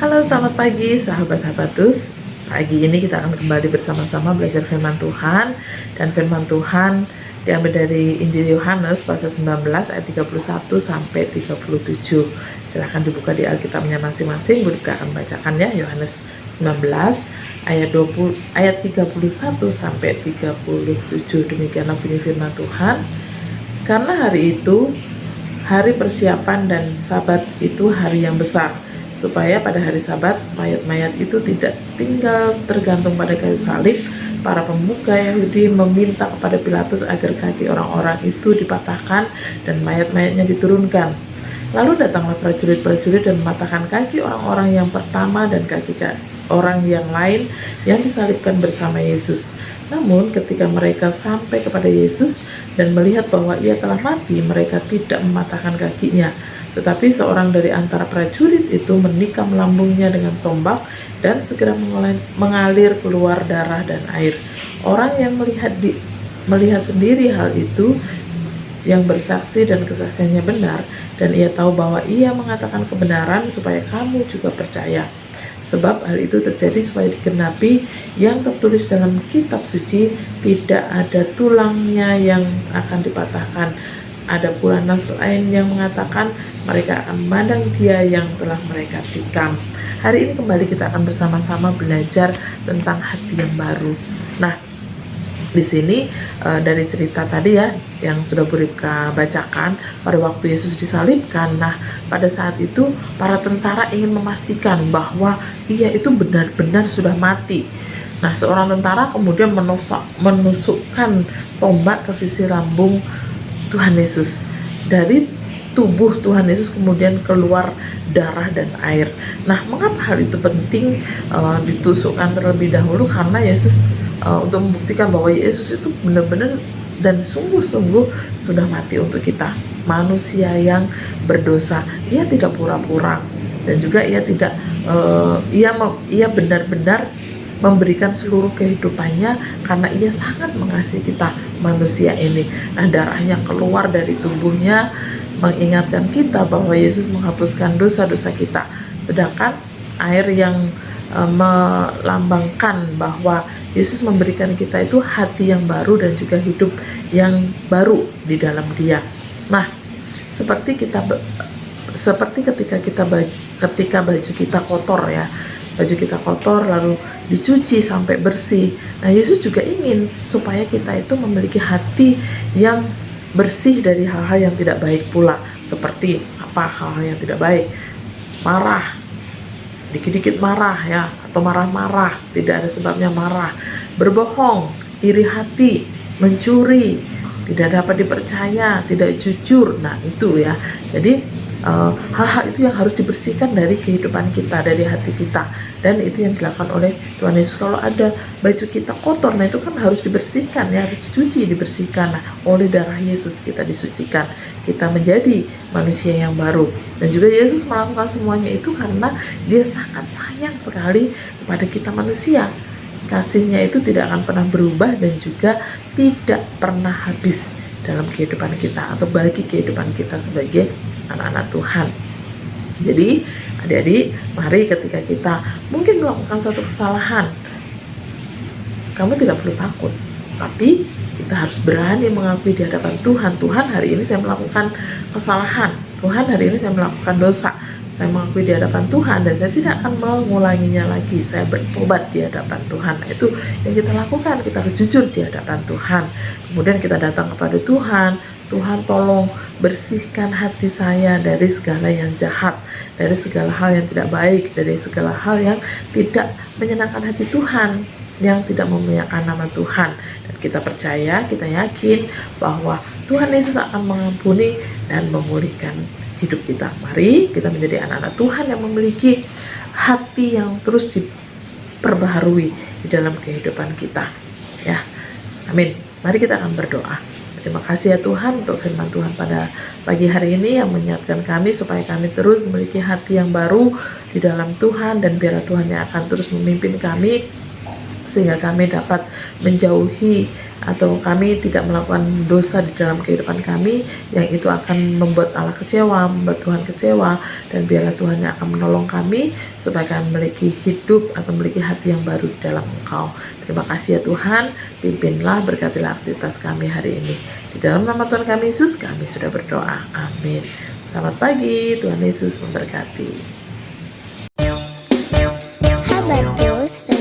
Halo, selamat pagi sahabat Habatus. Pagi ini kita akan kembali bersama-sama belajar firman Tuhan. Dan firman Tuhan diambil dari Injil Yohanes pasal 19 ayat 31 sampai 37. Silahkan dibuka di Alkitabnya masing-masing. Buka akan bacakan ya, Yohanes 19 ayat 31 sampai 37. Demikianlah bunyi firman Tuhan. Karena hari itu, hari persiapan dan Sabat itu hari yang besar, supaya pada hari Sabat mayat-mayat itu tidak tinggal tergantung pada kayu salib. Para pemuka Yahudi meminta kepada Pilatus agar kaki orang-orang itu dipatahkan dan mayat-mayatnya diturunkan. Lalu datanglah prajurit-prajurit dan mematahkan kaki orang-orang yang pertama dan kaki orang yang lain yang disalibkan bersama Yesus. Namun ketika mereka sampai kepada Yesus dan melihat bahwa ia telah mati, mereka tidak mematahkan kakinya. Tetapi seorang dari antara prajurit itu menikam lambungnya dengan tombak dan segera mengalir keluar darah dan air. Orang yang melihat sendiri hal itu, yang bersaksi dan kesaksiannya benar, dan ia tahu bahwa ia mengatakan kebenaran supaya kamu juga percaya. Sebab hal itu terjadi supaya digenapi yang tertulis dalam kitab suci, tidak ada tulangnya yang akan dipatahkan. Ada pula nas lain yang mengatakan mereka akan memandang dia yang telah mereka tikam. Hari ini kembali kita akan bersama-sama belajar tentang hati yang baru. Nah, di sini dari cerita tadi ya yang sudah Bu Ripka bacakan, pada waktu Yesus disalibkan, nah pada saat itu para tentara ingin memastikan bahwa ia itu benar-benar sudah mati. Nah, seorang tentara kemudian menusukkan tombak ke sisi lambung Tuhan Yesus. Dari tubuh Tuhan Yesus kemudian keluar darah dan air. Nah, mengapa hal itu penting ditusukkan terlebih dahulu? Karena Yesus untuk membuktikan bahwa Yesus itu benar-benar dan sungguh-sungguh sudah mati untuk kita, manusia yang berdosa. Ia tidak pura-pura, dan juga ia tidak ia benar-benar memberikan seluruh kehidupannya karena ia sangat mengasihi kita manusia ini. Nah, darahnya keluar dari tubuhnya mengingatkan kita bahwa Yesus menghapuskan dosa-dosa kita, sedangkan air yang melambangkan bahwa Yesus memberikan kita itu hati yang baru dan juga hidup yang baru di dalam Dia. Nah, seperti ketika baju kita kotor ya, baju kita kotor lalu dicuci sampai bersih. Nah, Yesus juga ingin supaya kita itu memiliki hati yang bersih dari hal-hal yang tidak baik pula. Seperti apa hal-hal yang tidak baik? Marah, dikit-dikit marah ya, atau marah-marah, tidak ada sebabnya marah. Berbohong, iri hati, mencuri, tidak dapat dipercaya, tidak jujur. Nah, itu ya. Jadi hal-hal itu yang harus dibersihkan dari kehidupan kita, dari hati kita, dan itu yang dilakukan oleh Tuhan Yesus. Kalau ada baju kita kotor, nah itu kan harus dibersihkan ya, harus dicuci, dibersihkan. Nah, oleh darah Yesus kita disucikan, kita menjadi manusia yang baru. Dan juga Yesus melakukan semuanya itu karena Dia sangat sayang sekali kepada kita manusia. Kasihnya itu tidak akan pernah berubah dan juga tidak pernah habis dalam kehidupan kita atau bagi kehidupan kita sebagai anak-anak Tuhan. Jadi adik-adik, mari ketika kita mungkin melakukan suatu kesalahan, kamu tidak perlu takut, tapi kita harus berani mengakui di hadapan Tuhan. Tuhan, hari ini saya melakukan kesalahan. Tuhan, hari ini saya melakukan dosa. Saya mengakui di hadapan Tuhan dan saya tidak akan mengulanginya lagi. Saya bertobat di hadapan Tuhan. Nah, itu yang kita lakukan. Kita harus jujur di hadapan Tuhan. Kemudian kita datang kepada Tuhan. Tuhan, tolong bersihkan hati saya dari segala yang jahat, dari segala hal yang tidak baik, dari segala hal yang tidak menyenangkan hati Tuhan, yang tidak memuliakan nama Tuhan. Dan kita percaya, kita yakin bahwa Tuhan Yesus akan mengampuni dan memulihkan hidup kita. Mari kita menjadi anak-anak Tuhan yang memiliki hati yang terus diperbaharui di dalam kehidupan kita ya. Amin. Mari kita akan berdoa. Terima kasih ya Tuhan untuk firman Tuhan pada pagi hari ini yang mengingatkan kami supaya kami terus memiliki hati yang baru di dalam Tuhan, dan biarlah Tuhan yang akan terus memimpin kami sehingga kami dapat menjauhi atau kami tidak melakukan dosa di dalam kehidupan kami yang itu akan membuat Allah kecewa, membuat Tuhan kecewa, dan biarlah Tuhan yang akan menolong kami supaya kami memiliki hidup atau memiliki hati yang baru di dalam Engkau. Terima kasih ya Tuhan, pimpinlah, berkatilah aktivitas kami hari ini. Di dalam nama Tuhan kami Yesus kami sudah berdoa, amin. Selamat pagi, Tuhan Yesus memberkati. Habatus